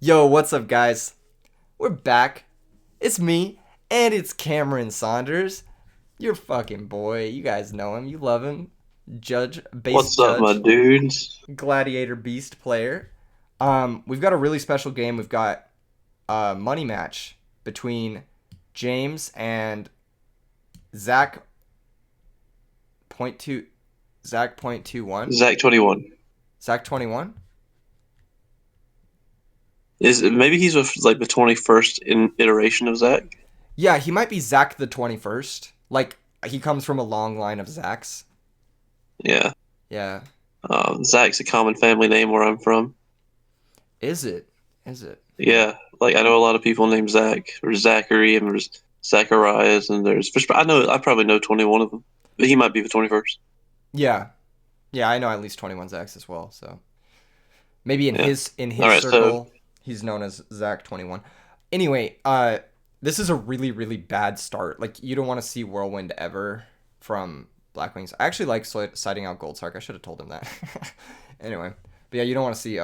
Yo, what's up, guys? We're back. It's me, and it's Cameron Saunders. Your fucking boy. You guys know him. You love him. Base What's up, my judge, dudes? gladiator beast player. We've got a really special game. We've got a money match between James and Zach point two, Zach point two one, Zach 21. Zach 21. Maybe he's with like the 21st iteration of Zach? Yeah, he might be Zach the 21st. Like he comes from a long line of Zachs. Yeah. Yeah. Zach's a common family name where I'm from. Is it? Is it? Yeah, like I know a lot of people named Zach or Zachary, and there's Zacharias, and I probably know 21 of them, but he might be the 21st. Yeah. Yeah, I know at least 21 Zacks as well. So maybe in Yeah. All his right, so circle, he's known as Zach 21. Anyway, this is a really really bad start. Like you don't want to see Whirlwind ever from Blackwings. I actually like siding out Gold Sark. I should have told him that. Anyway, but yeah, you don't want to see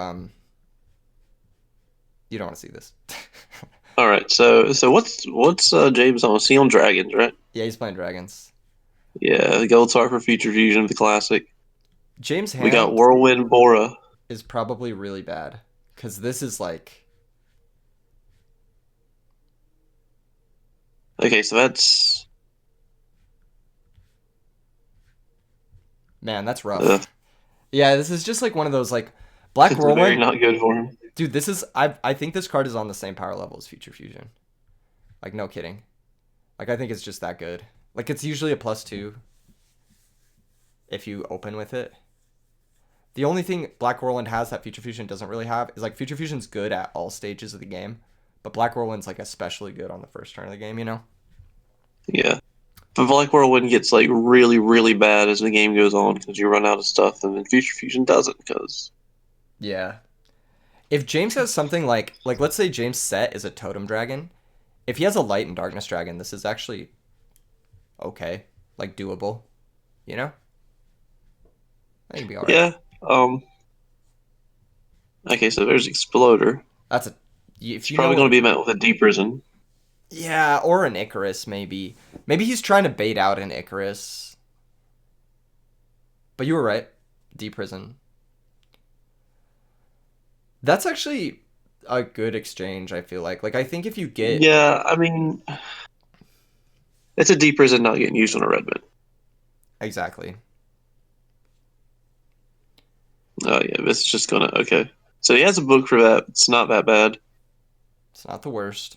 this. all right, so what's James on? Is he on Dragons, right? Yeah, he's playing Dragons. Yeah, the Gold Tar for Future Fusion, the classic. James' We got hand Whirlwind Bora. is probably really bad because this is like, Okay, so man, that's uh, rough. Yeah, this is just like one of those like Black it's very Whirlwind. not good for him. Dude, this is I think this card is on the same power level as Future Fusion. Like no kidding. Like I think it's just that good. Like it's usually a +2 if you open with it. The only thing Black Whirlwind has that Future Fusion doesn't really have is like Future Fusion's good at all stages of the game, but Black Whirlwind's like especially good on the first turn of the game, you know? Yeah. But Black Whirlwind gets like really, really bad as the game goes on because you run out of stuff, and then Future Fusion doesn't because Yeah. If James has something like let's say James' set is a Totem Dragon, if he has a Light and Darkness Dragon, this is actually okay, like doable, you know? I think it'd be all right. yeah. Um. Okay, so there's Exploder. That's a if It's you know probably going what. to be met with a Deep Prison. Yeah, or an Icarus maybe. Maybe he's trying to bait out an Icarus. But you were right. D prison. That's actually a good exchange, I feel like. Like I think if you get Yeah, I mean, it's a Deep Prison not getting used on a Redmond. exactly. Oh yeah, it's just gonna okay. So he has a book for that. It's not that bad. It's not the worst.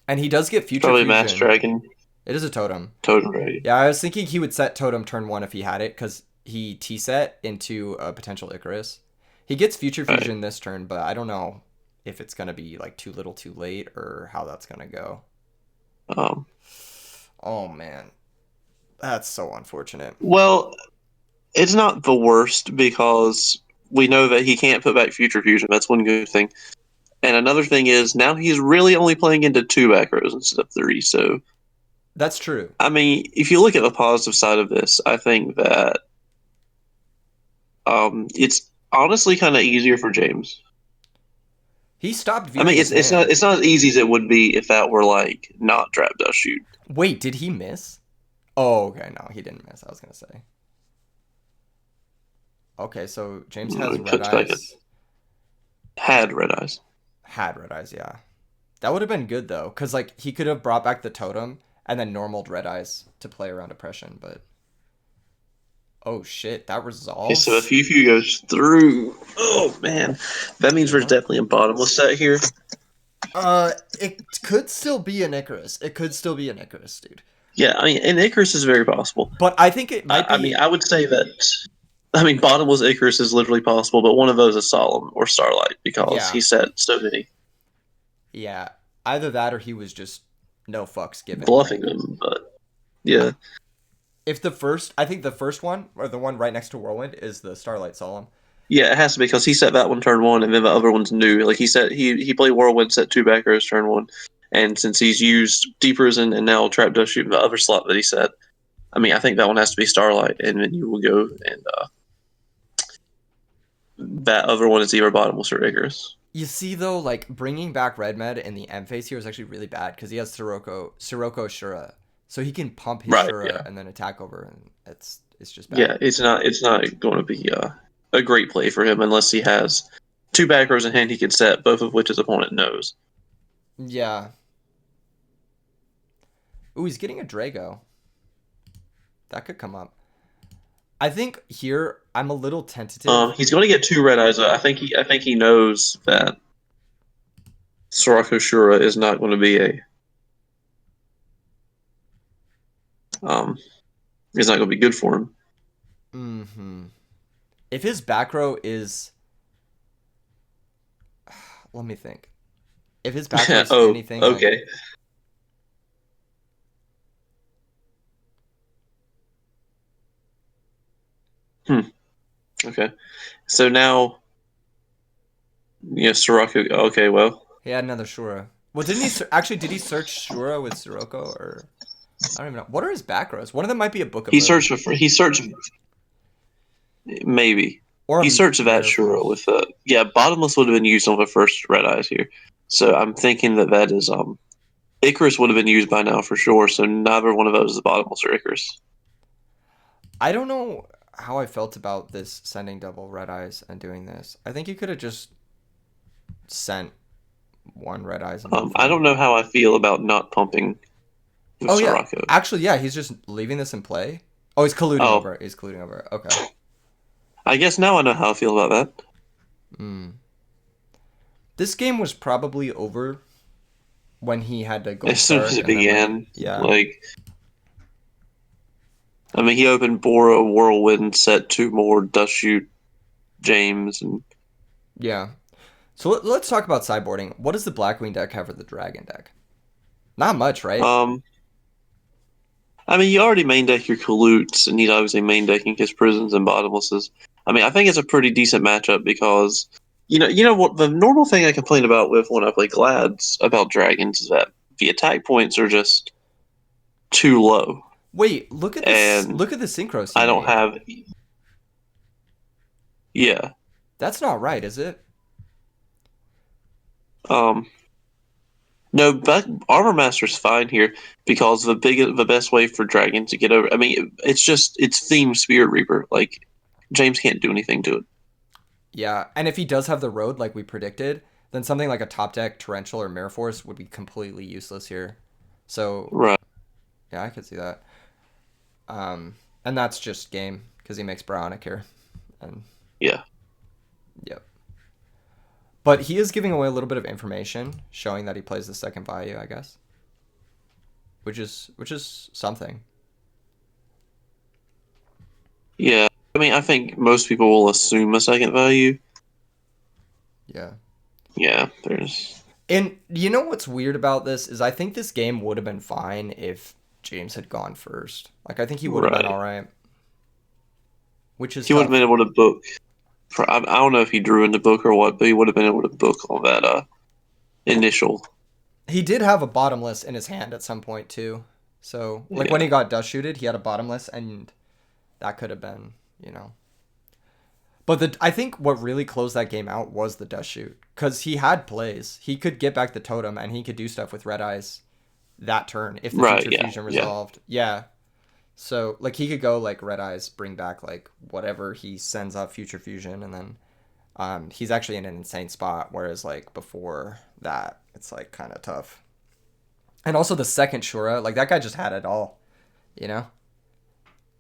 And he does get It's future probably Mass fusion. Dragon, It is a totem. Totem Ray. Yeah, I was thinking he would set totem turn 1 if he had it cuz he T set into a potential Icarus. He gets future Right. fusion this turn, but I don't know if it's going to be like too little too late or how that's going to go. Um. Oh man. That's so unfortunate. Well, it's not the worst because we know that he can't put back Future Fusion. That's one good thing. And another thing is now he's really only playing into two back rows instead of three. So That's true. I mean, if you look at the positive side of this, I think that it's honestly kind of easier for James. He stopped I viewing mean, his it's not hand. it's not as easy as it would be if that were like not Trap Dust Shoot. Wait, did he miss? Oh, okay. No, he didn't miss. I was going to say. Okay, so James has red Cooks back eyes. had red eyes. Had red eyes, yeah. That would have been good, though, because, like, he could have brought back the totem and then normaled red eyes to play around oppression, but. Oh, shit. That Okay, so if resolves? Few goes through, oh man, that means there's Yeah. definitely a bottomless set here. It could still be an Icarus. It could still be an Icarus, dude. Yeah, I mean, and Icarus is very possible. But I think it might I mean, be. I would say that. I mean, bottomless Icarus is literally possible, but one of those is Solemn or Starlight because he Yeah. set so many, Yeah. Either that or he was just no fucks given, bluffing right? them. But yeah, If the first, I think the first one, or the one right next to Whirlwind, is the Starlight Solemn. yeah, it has to be because he set that one turn one, and then the other one's new. Like he played Whirlwind, set two back rows turn one, and since he's used Deep Prison and now Trap Dust Shoot in the other slot that he set, I mean, I think that one has to be Starlight, and then you will go and that other one is either Bottomless or Icarus. You see though, like bringing back Red Med in the M phase here is actually really bad because he has Sirocco Shura, so he can pump his Right. Shura Yeah. and then attack over, and it's just bad. Yeah. It's not going to be a great play for him unless he has two back rows in hand he can set, both of which his opponent knows. Yeah. Ooh, he's getting a Drago. That could come up. I think here I'm a little tentative. He's going to get two red eyes. I think he knows that Sorako Shura is not going to be a um is not going to be good for him. Mm-hmm. If his back row is, let me think. If his back row is Oh, anything like, okay. Hmm. Okay. So now, Soraka. Okay, well, he had another Shura. Well, didn't he actually? Did he search Shura with Sirocco or I don't even know. What are his back rows? One of them might be a Book of Moon he searched maybe or he a searched that Mirror Shura Force. with yeah, bottomless would have been used on the first red eyes here. So I'm thinking that is Icarus would have been used by now for sure. So neither one of those is bottomless or Icarus. I don't know how I felt about this sending double red eyes and doing this. I think you could have just sent one red eyes and moved I on. don't know how I feel about not pumping with Oh yeah, Soraka. actually yeah, he's just leaving this in play. Oh, he's colluding Oh, over it. He's colluding over it. Okay. I guess now I know how I feel about that. Hmm. This game was probably over when he had to gold As soon star as it and then like began, yeah. like I mean, he opened Bora, Whirlwind, set two more, Dust Shoot, James, and Yeah. So let's talk about sideboarding. What does the Blackwing deck have for the Dragon deck? Not much, right? um. I mean, you already main deck your Kalutes, and he's obviously main decking his prisons and bottomlesses. I mean, I think it's a pretty decent matchup because you know what the normal thing I complain about with when I play Glads about dragons is that the attack points are just too low, Wait, look at this. and Look at the synchros he I don't made. have. Yeah. That's not right, is it? Um. No, but Armor Master's fine here because the best way for Dragon to get over. I mean, it's theme Spirit Reaper. Like James can't do anything to it. Yeah, and if he does have the road like we predicted, then something like a top deck torrential or mirror force would be completely useless here. So Right. yeah, I could see that. And that's just game because he makes Brownic here, and Yeah. yep. But he is giving away a little bit of information, showing that he plays the second value, I guess, which is something. Yeah. I mean, I think most people will assume a second value. Yeah. Yeah. There's. And you know what's weird about this is I think this game would have been fine if James had gone first. Like I think he would have been Right. all right, which is He would have been tough. able to book. I don't know if he drew in the book or what, but he would have been able to book on that initial. He did have a bottomless in his hand at some point too. So like when Yeah. he got dust shooted, he had a bottomless, and that could have been, you know. But I think what really closed that game out was the dust shoot because he had plays. He could get back the totem and he could do stuff with red eyes that turn if the Right. future Yeah. fusion Yeah. resolved. Yeah. So like he could go like red eyes, bring back like whatever he sends up future fusion, and then he's actually in an insane spot. Whereas like before that, it's like kind of tough. And also the second Shura, like that guy just had it all, you know?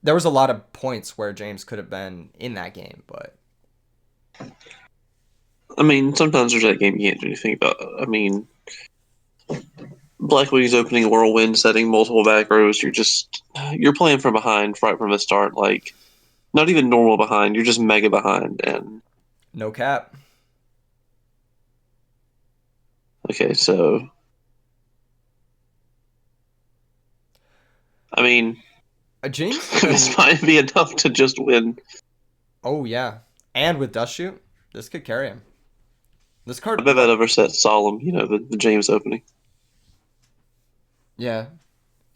There was a lot of points where James could have been in that game, but I mean, sometimes there's that game you can't do anything about. I mean, Blackwing's opening Whirlwind, setting multiple back rows. You're playing from behind right from the start. Like not even normal behind. You're just mega behind. And no cap. okay, so I mean, James this even, might be enough to just win. oh yeah. And with Dust Shoot, this could carry him. This I card, bet that ever set Solemn. The James opening. yeah.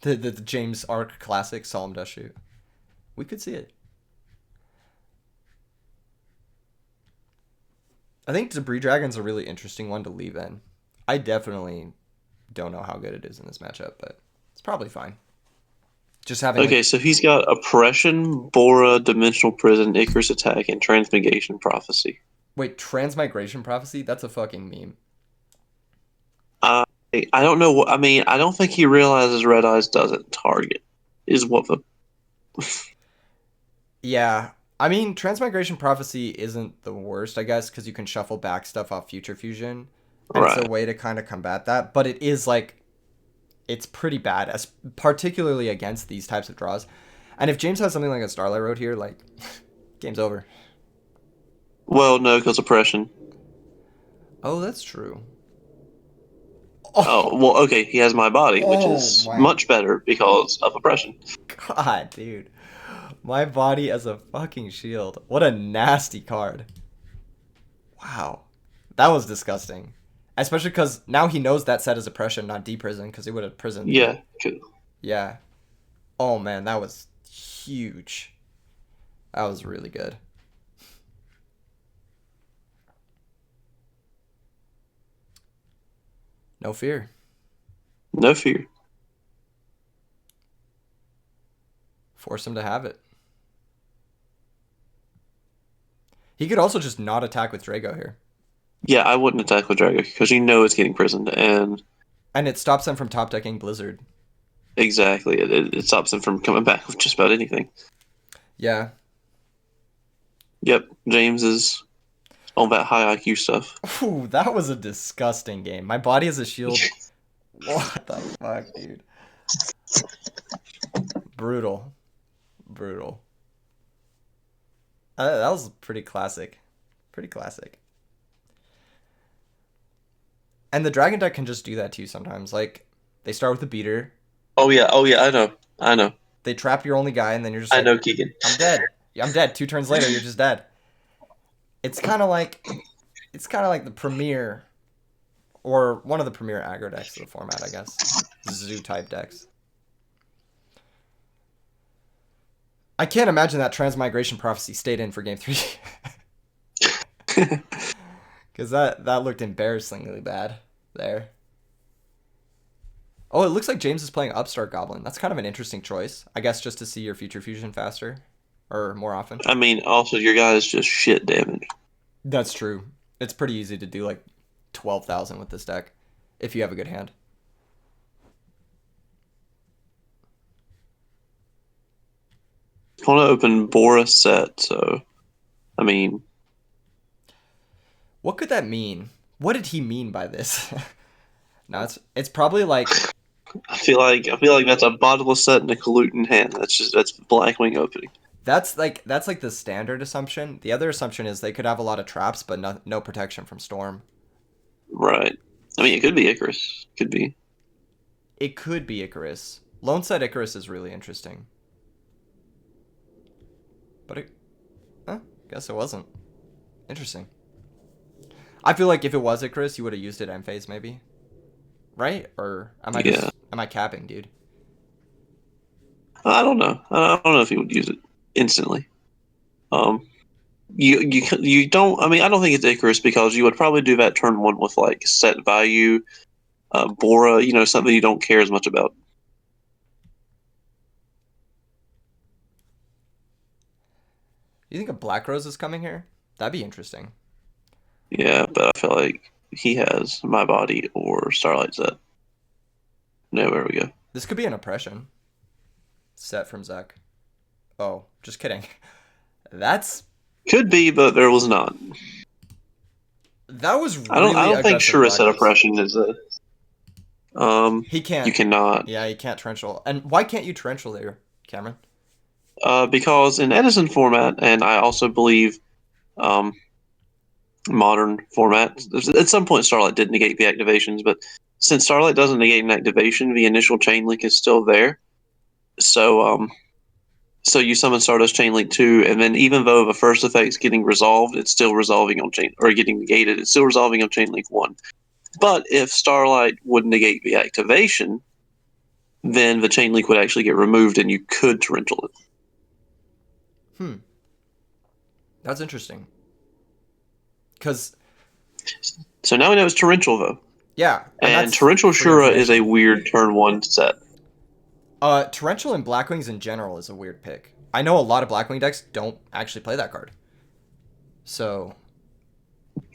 The James Arc Classic Solemn Dust Shoot. We could see it. I think Debris Dragon's a really interesting one to leave in. I definitely don't know how good it is in this matchup, but it's probably fine. Just having Okay, like so he's got Oppression, Bora, Dimensional Prison, Icarus Attack, and Transmigration Prophecy. wait, Transmigration Prophecy? That's a fucking meme. I I don't know what I mean. I don't think he realizes Red Eyes doesn't target. Is what the Yeah. I mean, Transmigration Prophecy isn't the worst, I guess, because you can shuffle back stuff off Future Fusion. And it's a right? way to kind of combat that. But it is like, it's pretty bad, as particularly against these types of draws. And if James has something like a Starlight Road here, like, game's over. Well, no, because Oppression. Oh, that's true. Oh, Oh, well, okay. He has My Body, which oh is my much better because of Oppression. God, dude. My body as a fucking shield. What a nasty card. Wow. That was disgusting. Especially because now he knows that set is oppression, not deprison, because he would have prisoned the. Yeah, Yeah. Oh man, that was huge. That was really good. No fear. no fear. Force him to have it. He could also just not attack with Drago here. Yeah, I wouldn't attack with Drago because you know it's getting prisoned, and And it stops him from top decking Blizzard. exactly, it stops him from coming back with just about anything. Yeah. Yep, James is on that high IQ stuff. Ooh, that was a disgusting game. My body as a shield. What the fuck, dude? Brutal. Brutal. That was pretty classic. Pretty classic. And the Dragon deck can just do that to you sometimes. Like, they start with a beater, Oh yeah, I know, they trap your only guy, and then you're just I like, know, Keegan. I'm dead. Yeah, I'm dead. 2 turns later, you're just dead. It's kind of like, the premier, or one of the premier aggro decks of the format, I guess. Zoo type decks. I can't imagine that Transmigration Prophecy stayed in for game 3. Because that looked embarrassingly bad there. Oh, it looks like James is playing Upstart Goblin. That's kind of an interesting choice. I guess just to see your future fusion faster. Or more often. I mean, also your guy is just shit damage. That's true. It's pretty easy to do like 12,000 with this deck. If you have a good hand. I want to open Bora set, so I mean, What could that mean? What did he mean by this? No, it's probably like I feel like that's a bottomless set and a Kalutin hand. That's Blackwing opening. that's like the standard assumption. The other assumption is they could have a lot of traps, but no protection from storm. Right. I mean, it could be Icarus. Could be. It could be Icarus. Lone Side Icarus is really interesting. But guess it wasn't. Interesting. I feel like if it was Icarus, you would have used it end phase maybe. Right? Or Yeah. am I capping, dude? I don't know. I don't know if he would use it instantly. Um, you don't. I mean, I don't think it's Icarus because you would probably do that turn one with like set value, Bora. You know, something you don't care as much about. You think a Black Rose is coming here? That'd be interesting. Yeah, but I feel like he has My Body or Starlight set. No, there we go. This could be an oppression. Set from Zach. Oh, just kidding. That's Could be, but there was not. that was really I don't think aggressive Shura Black set Rose. oppression is a. He You can't. cannot. Yeah, he can't torrential. And why can't you torrential there, Cameron? Because in Edison format, and I also believe um, modern format, at some point Starlight did negate the activations, but since Starlight doesn't negate an activation, the initial chain link is still there. So you summon Stardust Chain Link 2, and then even though the first effect's getting resolved, it's still resolving on chain or getting negated, it's still resolving on Chain Link 1. But if Starlight would negate the activation, then the chain link would actually get removed and you could torrential it. That's interesting. Because So now we know it's torrential though, Yeah, and and that's torrential free Shura is a information. weird turn one set. Torrential and Blackwings in general is a weird pick. I know a lot of Blackwing decks don't actually play that card. So,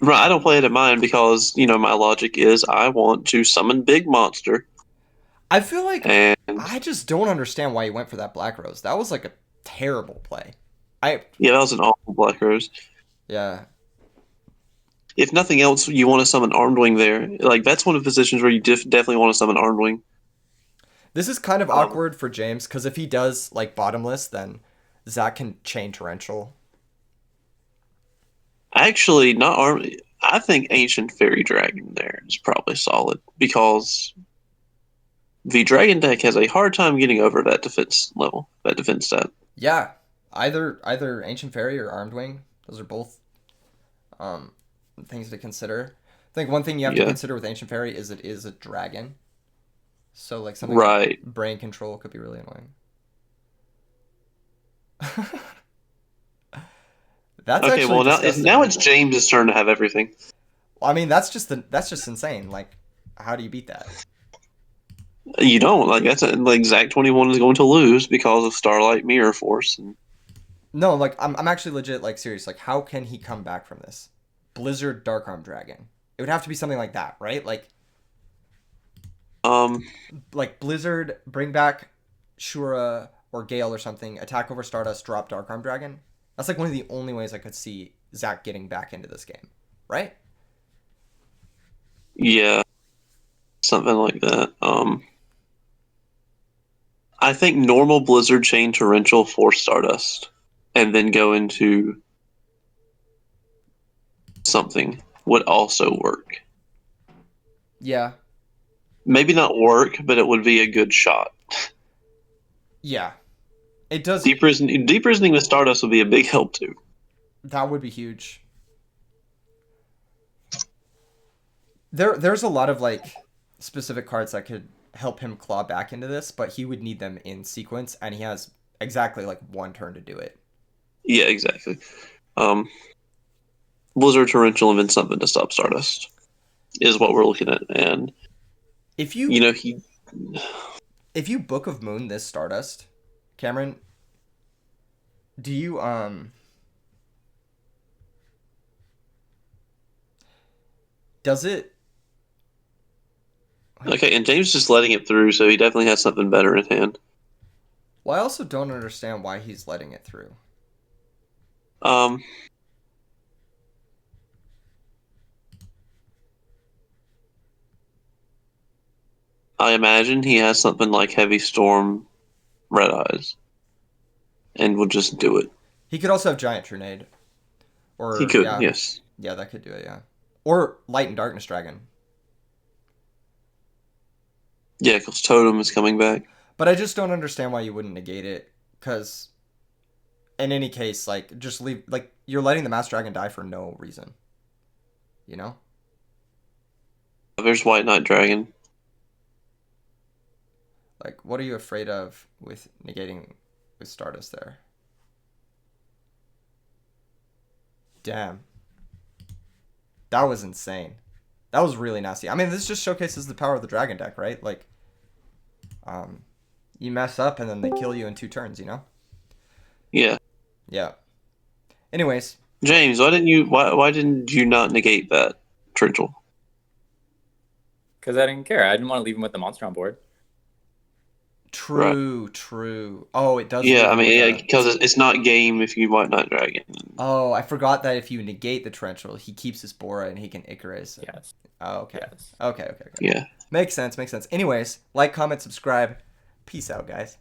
Right, I don't play it at mine because my logic is I want to summon big monster, I feel like and I just don't understand why you went for that Black Rose. That was like a terrible play. I yeah, that was an awful Black Rose. yeah. If nothing else, you want to summon Armed Wing there. Like that's one of the positions where you definitely want to summon Armed Wing. This is kind of Um, awkward for James because if he does like bottomless, then Zach can chain torrential. Actually, not Armed. I think Ancient Fairy Dragon there is probably solid because the Dragon deck has a hard time getting over that defense level, that defense stat. Yeah, either Ancient Fairy or Armed Wing. Those are both um, things to consider. I think one thing you have to Yeah, consider with Ancient Fairy is it is a dragon. So like something like right. brain control could be really annoying. That's Okay, actually well now disgusting. it's James's turn to have everything. I mean, that's just insane. Like, how do you beat that? You don't like like Zach 21 is going to lose because of Starlight Mirror Force. And, No, like I'm actually legit like serious. Like, how can he come back from this? Blizzard Darkarm Dragon. It would have to be something like that, right? um, Like Blizzard bring back Shura or Gale or something. Attack over Stardust, drop Darkarm Dragon. That's like one of the only ways I could see Zach getting back into this game, right? yeah, something like that. I think normal Blizzard chain torrential for Stardust, and then go into something would also work. Yeah, Maybe not work, but it would be a good shot. yeah. It does. Deep Reasoning with Stardust would be a big help too. That would be huge. There's a lot of like specific cards that could help him claw back into this, but he would need them in sequence, and he has exactly like one turn to do it. Yeah, exactly. Um, Blizzard torrential and then something to stop Stardust is what we're looking at, and If you you know he if you Book of Moon this Stardust, Cameron, do you does it? okay, and James is just letting it through, so he definitely has something better in hand. Well, I also don't understand why he's letting it through. Um, I imagine he has something like Heavy Storm, Red Eyes, and will just do it. He could also have Giant Trinade, He or could, yeah, yes. yeah, that could do it. Yeah, or Light and Darkness Dragon. Yeah, because Totem is coming back. But I just don't understand why you wouldn't negate it, because in any case, like just leave like you're letting the Master Dragon die for no reason. You know? There's White Knight Dragon. Like what are you afraid of with negating with Stardust there? Damn. That was insane. That was really nasty. I mean, this just showcases the power of the dragon deck, right? Like um you mess up and then they kill you in 2 turns, you know? Yeah. Yeah. Anyways, James, why didn't you not negate that Trickle? Because I didn't care. I didn't want to leave him with the monster on board. Right. true, true. Oh, it does Yeah, leave I him with mean, yeah, a because it's not game if you White Knight Dragon. Oh, I forgot that if you negate the torrential, he keeps his Bora and he can Icarus. Yes. Oh, okay. Yes. Okay, okay, okay. Yeah. Makes sense, makes sense. Anyways, like, comment, subscribe. Peace out, guys.